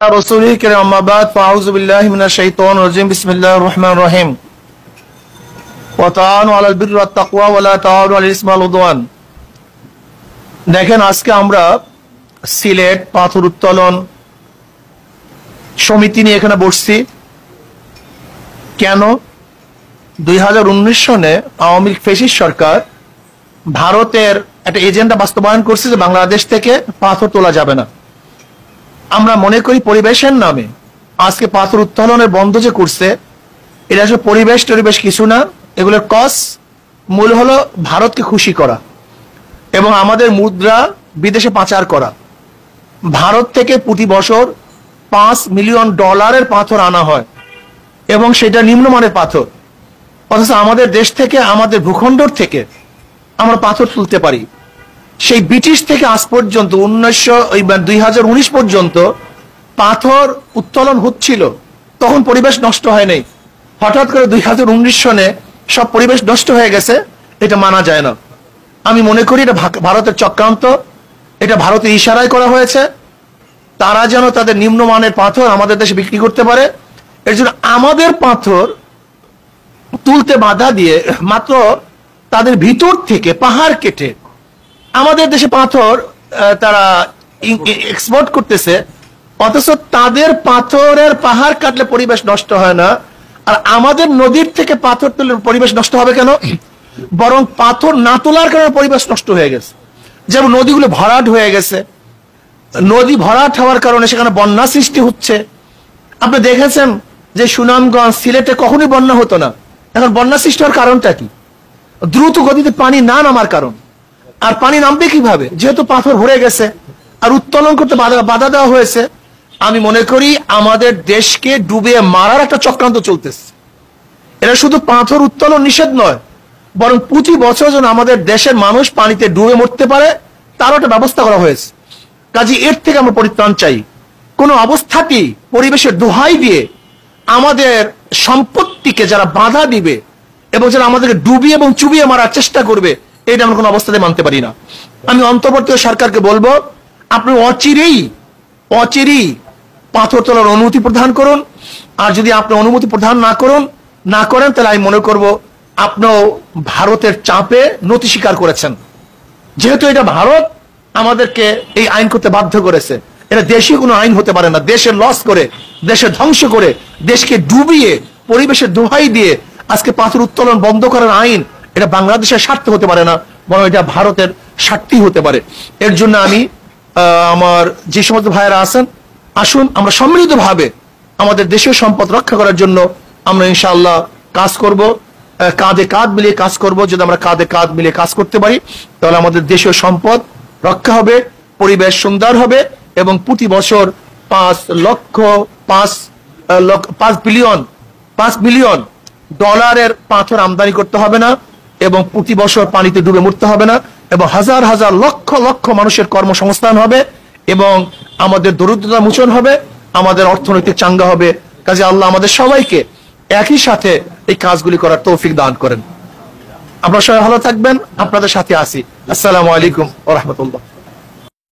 رسوله الكريم أما بعد فأعوذ بالله من الشيطان الرجيم بسم الله الرحمن الرحيم وتعاونوا على البر والتقوى ولا تعاونوا على الإثم والعدوان। দেখেন আজকে আমরা সিলেট পাথর উত্তোলন সমিতি নিয়ে এখানে বসছি। কেন 2019 সনে আওয়ামী লীগ ফ্যাসিস্ট সরকার ভারতের একটা এজেন্ডা বাস্তবায়ন করছে যে বাংলাদেশ থেকে পাথর তোলা যাবে না। আমরা মনে করি পরিবেশের নামে আজকে পাথর উত্তোলনের বন্ধ যে করছে, এটা আসলে পরিবেশ কিছু না, এগুলোর কজ মূল হলো ভারতকে খুশি করা এবং আমাদের মুদ্রা বিদেশে পাচার করা। ভারত থেকে প্রতি বছর $5 মিলিয়ন পাথর আনা হয় এবং সেটা নিম্নমানের পাথর, অথচ আমাদের দেশ থেকে আমাদের ভূখণ্ড থেকে আমরা পাথর তুলতে পারি। সেই ব্রিটিশ থেকে আজ পর্যন্ত 2019 পর্যন্ত পাথর উত্তোলন হচ্ছিল, তখন পরিবেশ নষ্ট হয় নাই। হঠাৎ করে 2019 সনে সব পরিবেশ নষ্ট হয়ে গেছে, এটা মানা যায় না। আমি মনে করি এটা ভারতের চক্রান্ত, এটা ভারতের ইশারায় করা হয়েছে, তারা যেন তাদের নিম্নমানের পাথর আমাদের দেশে বিক্রি করতে পারে। এর জন্য আমাদের পাথর তুলতে বাধা দিয়ে মাত্র তাদের ভিতর থেকে পাহাড় কেটে আমাদের দেশে পাথর তারা এক্সপোর্ট করতেছে, অথচ তাদের পাথরের পাহাড় কাটলে পরিবেশ নষ্ট হয় না, আর আমাদের নদীর থেকে পাথর তুললে পরিবেশ নষ্ট হবে কেন? বরং পাথর না তোলার কারণে পরিবেশ নষ্ট হয়ে গেছে। যেমন নদীগুলো ভরাট হয়ে গেছে, নদী ভরাট হওয়ার কারণে সেখানে বন্যা সৃষ্টি হচ্ছে। আপনি দেখেছেন যে সুনামগঞ্জ সিলেটে কখনোই বন্যা হতো না, এখন বন্যা সৃষ্টি হওয়ার কারণটা কি? দ্রুত গতিতে পানি না নামার কারণ। আর পানি নামবে কিভাবে? যেহেতু পাথর ভরে গেছে আর উত্তোলন করতে বাধা দেওয়া হয়েছে। আমি মনে করি আমাদের দেশকে ডুবে মারার একটা চক্রান্ত চলতেছে। এটা শুধু পাথর উত্তোলন নিষেধ নয়, বরং প্রতি বছর যেন আমাদের দেশের মানুষ পানিতে ডুবে মরতে পারে তারও একটা ব্যবস্থা করা হয়েছে। কাজে এর থেকে আমরা পরিত্রাণ চাই। কোনো অবস্থাতেই পরিবেশের দোহাই দিয়ে আমাদের সম্পত্তিকে যারা বাধা দিবে এবং যারা আমাদেরকে ডুবিয়ে এবং চুবিয়ে মারার চেষ্টা করবে, এটা আমরা কোনো অবস্থাতে মানতে পারি না। আমি অন্তর্বর্তী সরকারকে বলবো, আপনি অচিরেই পাথর তোলার অনুমতি প্রদান করুন। আর যদি আপনি অনুমতি প্রদান না করেন তাহলে আমি মনে করব আপনিও ভারতের চাপে নতি স্বীকার করেছেন। যেহেতু এটা ভারত আমাদেরকে এই আইন করতে বাধ্য করেছে, এটা দেশি কোনো আইন হতে পারে না। দেশের লস করে, দেশের ধ্বংস করে, দেশকে ডুবিয়ে পরিবেশের দোহাই দিয়ে আজকে পাথর উত্তোলন বন্ধ করার আইন, এটা বাংলাদেশের স্বার্থ হতে পারে না, বরং এটা ভারতের স্বার্থই হতে পারে। এর জন্য আমি আমার যে সমস্ত ভাইয়েরা আছেন, আসুন আমরা সম্মিলিতভাবে আমাদের দেশীয় সম্পদ রক্ষা করার জন্য আমরা ইনশাআল্লাহ কাজ করব, কাঁধে কাঁধ মিলিয়ে কাজ করব। যদি আমরা কাঁধে কাঁধ মিলিয়ে কাজ করতে পারি তাহলে আমাদের দেশীয় সম্পদ রক্ষা হবে, পরিবেশ সুন্দর হবে এবং প্রতি বছর 5 বিলিয়ন ডলারের পাথর আমদানি করতে হবে না এবং প্রতি বছর পানিতে ডুবে মরতে হবে না এবং হাজার হাজার লক্ষ মানুষের কর্মসংস্থান হবে এবং আমাদের দরিদ্রতা মোচন হবে, আমাদের অর্থনৈতিক চাঙ্গা হবে। কাজে আল্লাহ আমাদের সবাইকে একই সাথে এই কাজগুলি করার তৌফিক দান করেন। আপনারা সবাই ভালো থাকবেন, আপনাদের সাথে আছি। আসসালামু আলাইকুম ওয়া রাহমাতুল্লাহ।